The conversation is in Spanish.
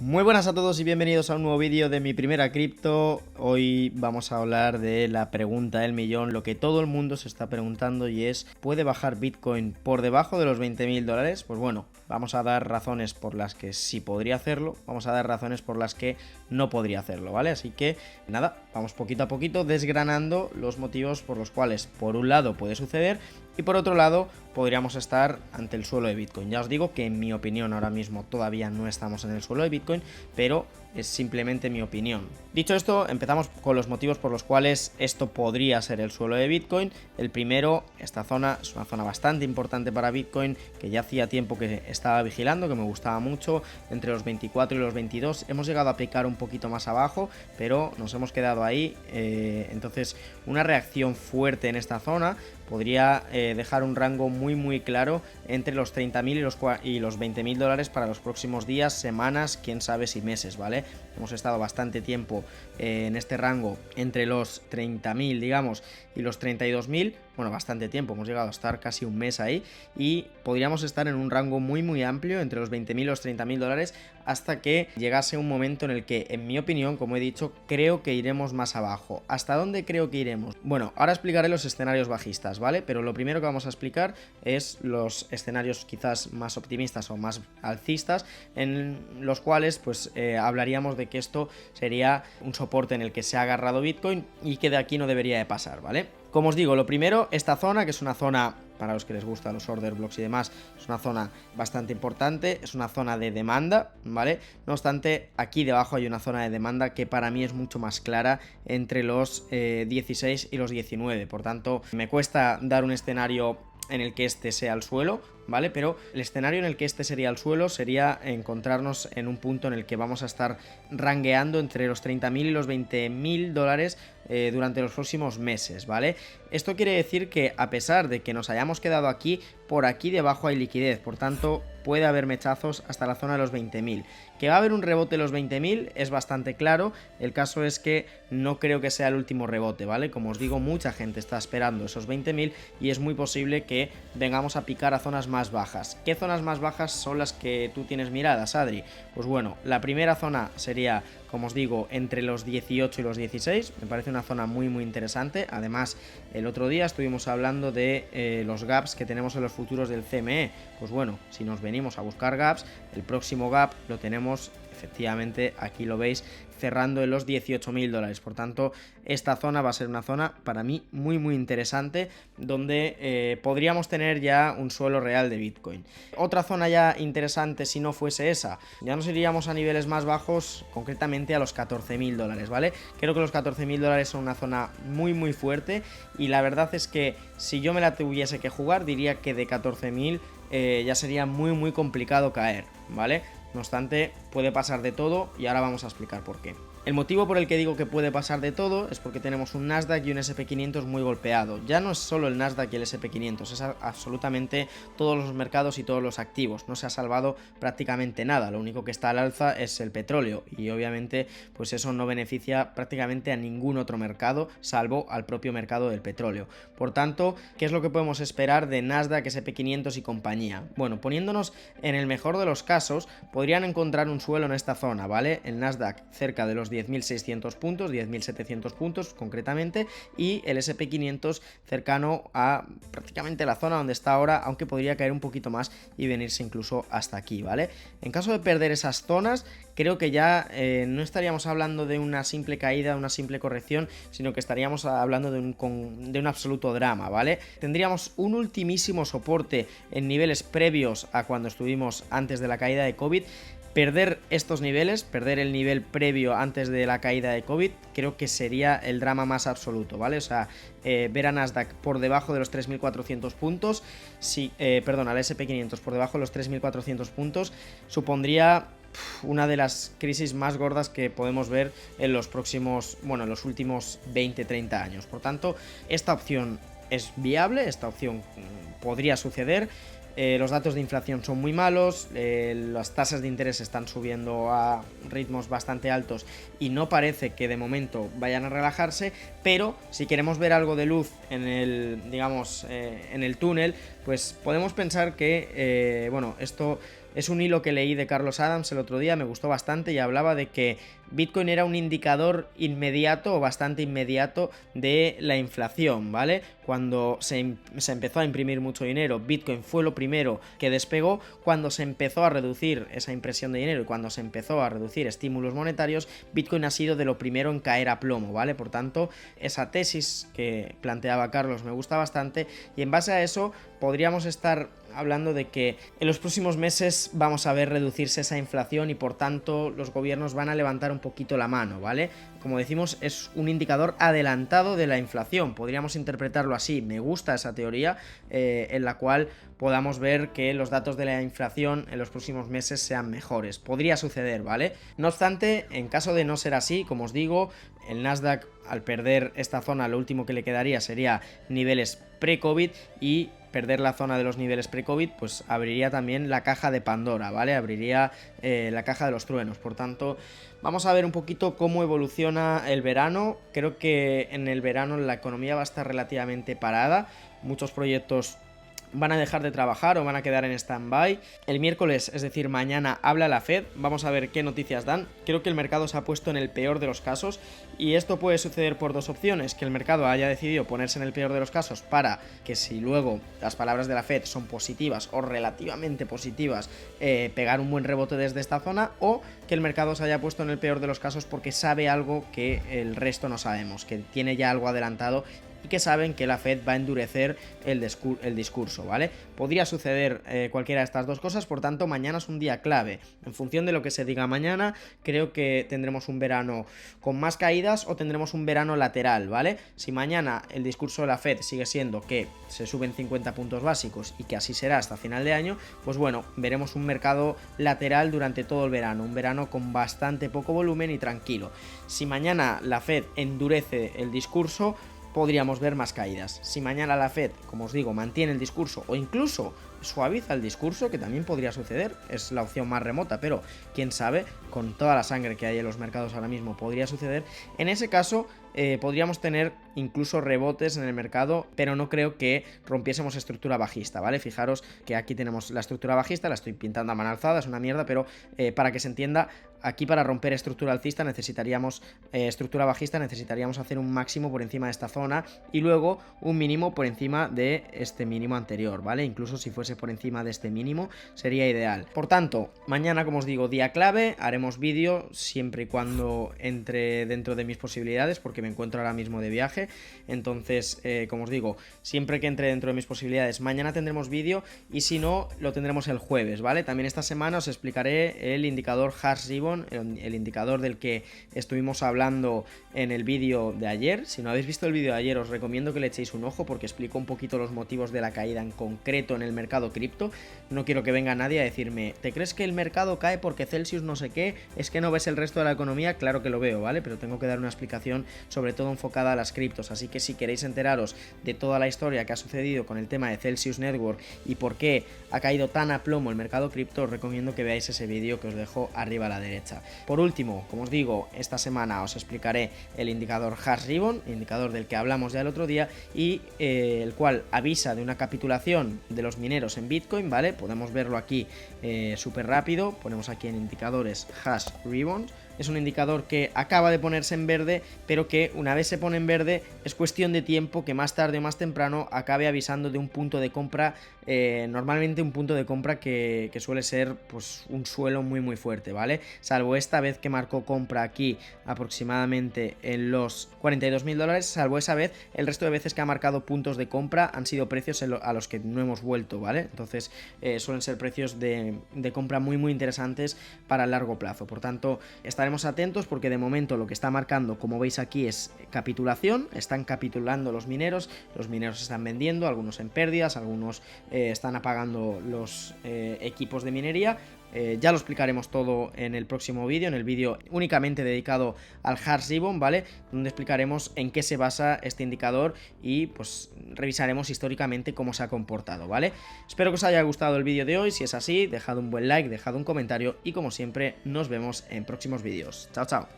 Muy buenas a todos y bienvenidos a un nuevo vídeo de mi primera cripto. Hoy vamos a hablar de la pregunta del millón, lo que todo el mundo se está preguntando, y es: ¿puede bajar Bitcoin por debajo de los $20.000? Pues bueno, vamos a dar razones por las que sí podría hacerlo, vamos a dar razones por las que no podría hacerlo, ¿vale? Así que nada, vamos poquito a poquito desgranando los motivos por los cuales por un lado puede suceder y por otro lado podríamos estar ante el suelo de Bitcoin. Ya os digo que en mi opinión ahora mismo todavía no estamos en el suelo de Bitcoin, pero es simplemente mi opinión. Dicho esto, empezamos con los motivos por los cuales esto podría ser el suelo de Bitcoin. El primero, esta zona es una zona bastante importante para Bitcoin, que ya hacía tiempo que estaba vigilando, que me gustaba mucho, entre los 24 y los 22. Hemos llegado a picar un poquito más abajo, pero nos hemos quedado ahí. Entonces, una reacción fuerte en esta zona podría dejar un rango muy claro entre los 30.000 y los $20.000 para los próximos días, semanas, quién sabe si meses, ¿vale? Hemos estado bastante tiempo en este rango entre los 30.000, digamos, y los 32.000. Bueno, bastante tiempo, hemos llegado a estar casi un mes ahí y podríamos estar en un rango muy amplio entre los 20.000 y los 30.000 dólares hasta que llegase un momento en el que, en mi opinión, como he dicho, creo que iremos más abajo. ¿Hasta dónde creo que iremos? Bueno, ahora explicaré los escenarios bajistas, ¿vale? Pero lo primero que vamos a explicar es los escenarios quizás más optimistas o más alcistas, en los cuales pues hablaríamos de que esto sería un soporte en el que se ha agarrado Bitcoin y que de aquí no debería de pasar, ¿vale? Como os digo, lo primero, esta zona, que es una zona, para los que les gustan los order blocks y demás, es una zona bastante importante, es una zona de demanda, ¿vale? No obstante, aquí debajo hay una zona de demanda que para mí es mucho más clara entre los 16 y los 19, por tanto, me cuesta dar un escenario en el que este sea el suelo, ¿vale? Pero el escenario en el que este sería el suelo sería encontrarnos en un punto en el que vamos a estar rangueando entre los 30.000 y los 20.000 dólares durante los próximos meses, ¿vale? Esto quiere decir que, a pesar de que nos hayamos quedado aquí, por aquí debajo hay liquidez, por tanto puede haber mechazos hasta la zona de los 20.000. Que va a haber un rebote de los 20.000 es bastante claro, el caso es que no creo que sea el último rebote, ¿vale? Como os digo, mucha gente está esperando esos 20.000 y es muy posible que vengamos a picar a zonas más bajas. ¿Qué zonas más bajas son las que tú tienes miradas, Adri? Pues bueno, la primera zona sería, como os digo, entre los 18 y los 16, me parece una zona muy interesante. Además, el otro día estuvimos hablando de los gaps que tenemos en los futuros del CME. Pues bueno, si nos venimos a buscar gaps, el próximo gap lo tenemos, efectivamente, aquí lo veis, cerrando en los 18.000 dólares. Por tanto, esta zona va a ser una zona para mí muy interesante, donde podríamos tener ya un suelo real de Bitcoin. Otra zona ya interesante, si no fuese esa, ya nos iríamos a niveles más bajos, concretamente a los 14.000 dólares, ¿vale? Creo que los 14.000 dólares son una zona muy fuerte, y la verdad es que si yo me la tuviese que jugar, diría que de 14.000 ya sería muy complicado caer, ¿vale? No obstante, puede pasar de todo y ahora vamos a explicar por qué. El motivo por el que digo que puede pasar de todo es porque tenemos un Nasdaq y un SP500 muy golpeado. Ya no es solo el Nasdaq y el SP500, es absolutamente todos los mercados y todos los activos. No se ha salvado prácticamente nada, lo único que está al alza es el petróleo, y obviamente pues eso no beneficia prácticamente a ningún otro mercado, salvo al propio mercado del petróleo. Por tanto, ¿qué es lo que podemos esperar de Nasdaq, SP500 y compañía? Bueno, poniéndonos en el mejor de los casos, podrían encontrar un suelo en esta zona, ¿vale? El Nasdaq cerca de los 10.600 puntos, 10.700 puntos concretamente, y el SP500 cercano a prácticamente la zona donde está ahora, aunque podría caer un poquito más y venirse incluso hasta aquí, ¿vale? En caso de perder esas zonas, creo que ya no estaríamos hablando de una simple caída, una simple corrección, sino que estaríamos hablando de un absoluto drama, ¿vale? Tendríamos un ultimísimo soporte en niveles previos a cuando estuvimos antes de la caída de COVID. Perder estos niveles, perder el nivel previo antes de la caída de COVID, creo que sería el drama más absoluto, ¿vale? O sea, ver a Nasdaq por debajo de los 3.400 puntos, al SP500 por debajo de los 3.400 puntos, supondría una de las crisis más gordas que podemos ver en los próximos, bueno, en los últimos 20-30 años. Por tanto, esta opción es viable, esta opción podría suceder. Los datos de inflación son muy malos, las tasas de interés están subiendo a ritmos bastante altos y no parece que de momento vayan a relajarse, pero si queremos ver algo de luz en el, digamos, en el túnel, pues podemos pensar que, bueno, esto Es un hilo que leí de Carlos Adams el otro día, me gustó bastante, y hablaba de que Bitcoin era un indicador inmediato o bastante inmediato de la inflación, ¿vale? Cuando se empezó a imprimir mucho dinero, Bitcoin fue lo primero que despegó. Cuando se empezó a reducir esa impresión de dinero y cuando se empezó a reducir estímulos monetarios, Bitcoin ha sido de lo primero en caer a plomo, ¿vale? Por tanto, esa tesis que planteaba Carlos me gusta bastante, y en base a eso podríamos estar hablando de que en los próximos meses vamos a ver reducirse esa inflación y por tanto los gobiernos van a levantar un poquito la mano, ¿vale? Como decimos, es un indicador adelantado de la inflación, podríamos interpretarlo así. Me gusta esa teoría en la cual podamos ver que los datos de la inflación en los próximos meses sean mejores. Podría suceder, ¿vale? No obstante, en caso de no ser así, como os digo, el Nasdaq, al perder esta zona, lo último que le quedaría sería niveles pre-COVID, y perder la zona de los niveles pre-COVID pues abriría también la caja de Pandora, ¿vale? Abriría la caja de los truenos. Por tanto, vamos a ver un poquito cómo evoluciona el verano. Creo que en el verano la economía va a estar relativamente parada, muchos proyectos van a dejar de trabajar o van a quedar en stand-by. El miércoles, es decir, mañana, habla la Fed. Vamos a ver qué noticias dan. Creo que el mercado se ha puesto en el peor de los casos, y esto puede suceder por dos opciones: que el mercado haya decidido ponerse en el peor de los casos para que, si luego las palabras de la Fed son positivas o relativamente positivas, pegar un buen rebote desde esta zona, o que el mercado se haya puesto en el peor de los casos porque sabe algo que el resto no sabemos, que tiene ya algo adelantado y que saben que la Fed va a endurecer el discurso, ¿vale? Podría suceder cualquiera de estas dos cosas. Por tanto, mañana es un día clave. En función de lo que se diga mañana, creo que tendremos un verano con más caídas o tendremos un verano lateral, ¿vale? Si mañana el discurso de la Fed sigue siendo que se suben 50 puntos básicos y que así será hasta final de año, pues bueno, veremos un mercado lateral durante todo el verano, un verano con bastante poco volumen y tranquilo. Si mañana la Fed endurece el discurso, podríamos ver más caídas. Si mañana la Fed, como os digo, mantiene el discurso o incluso suaviza el discurso, que también podría suceder, es la opción más remota, pero quién sabe, con toda la sangre que hay en los mercados ahora mismo podría suceder. En ese caso podríamos tener incluso rebotes en el mercado, pero no creo que rompiésemos estructura bajista, ¿vale? Fijaros que aquí tenemos la estructura bajista, la estoy pintando a mano alzada, es una mierda, pero para que se entienda, aquí para romper estructura alcista necesitaríamos estructura bajista, necesitaríamos hacer un máximo por encima de esta zona y luego un mínimo por encima de este mínimo anterior, ¿vale? Incluso si fuese por encima de este mínimo sería ideal. Por tanto, mañana, como os digo, día clave, haremos vídeo siempre y cuando entre dentro de mis posibilidades, porque me encuentro ahora mismo de viaje. Entonces, como os digo, siempre que entre dentro de mis posibilidades, mañana tendremos vídeo, y si no, lo tendremos el jueves, ¿vale? También esta semana os explicaré el indicador Hash Ribbon, el indicador del que estuvimos hablando en el vídeo de ayer. Si no habéis visto el vídeo de ayer, os recomiendo que le echéis un ojo, porque explico un poquito los motivos de la caída en concreto en el mercado cripto. No quiero que venga nadie a decirme, ¿te crees que el mercado cae porque Celsius no sé qué? ¿Es que no ves el resto de la economía? Claro que lo veo, ¿vale? Pero tengo que dar una explicación sobre todo enfocada a las criptos, así que si queréis enteraros de toda la historia que ha sucedido con el tema de Celsius Network y por qué ha caído tan a plomo el mercado cripto, os recomiendo que veáis ese vídeo que os dejo arriba a la derecha. Por último, como os digo, esta semana os explicaré el indicador Hash Ribbon, indicador del que hablamos ya el otro día, y el cual avisa de una capitulación de los mineros en Bitcoin, ¿vale? Podemos verlo aquí súper rápido, ponemos aquí en indicadores Hash Ribbon. Es un indicador que acaba de ponerse en verde, pero que una vez se pone en verde es cuestión de tiempo que más tarde o más temprano acabe avisando de un punto de compra, normalmente un punto de compra que suele ser pues un suelo muy fuerte, ¿vale? Salvo esta vez que marcó compra aquí aproximadamente en los $42.000, salvo esa vez, el resto de veces que ha marcado puntos de compra han sido precios a los que no hemos vuelto, ¿vale? Entonces suelen ser precios de compra muy interesantes para el largo plazo. Por tanto, estaremos atentos, porque de momento lo que está marcando, como veis aquí, es capitulación. Están capitulando los mineros están vendiendo, algunos en pérdidas, algunos están apagando los equipos de minería. Ya lo explicaremos todo en el próximo vídeo, en el vídeo únicamente dedicado al Hash Ribbon, ¿vale? Donde explicaremos en qué se basa este indicador y pues revisaremos históricamente cómo se ha comportado, ¿vale? Espero que os haya gustado el vídeo de hoy. Si es así, dejad un buen like, dejad un comentario y, como siempre, nos vemos en próximos vídeos. Chao, chao.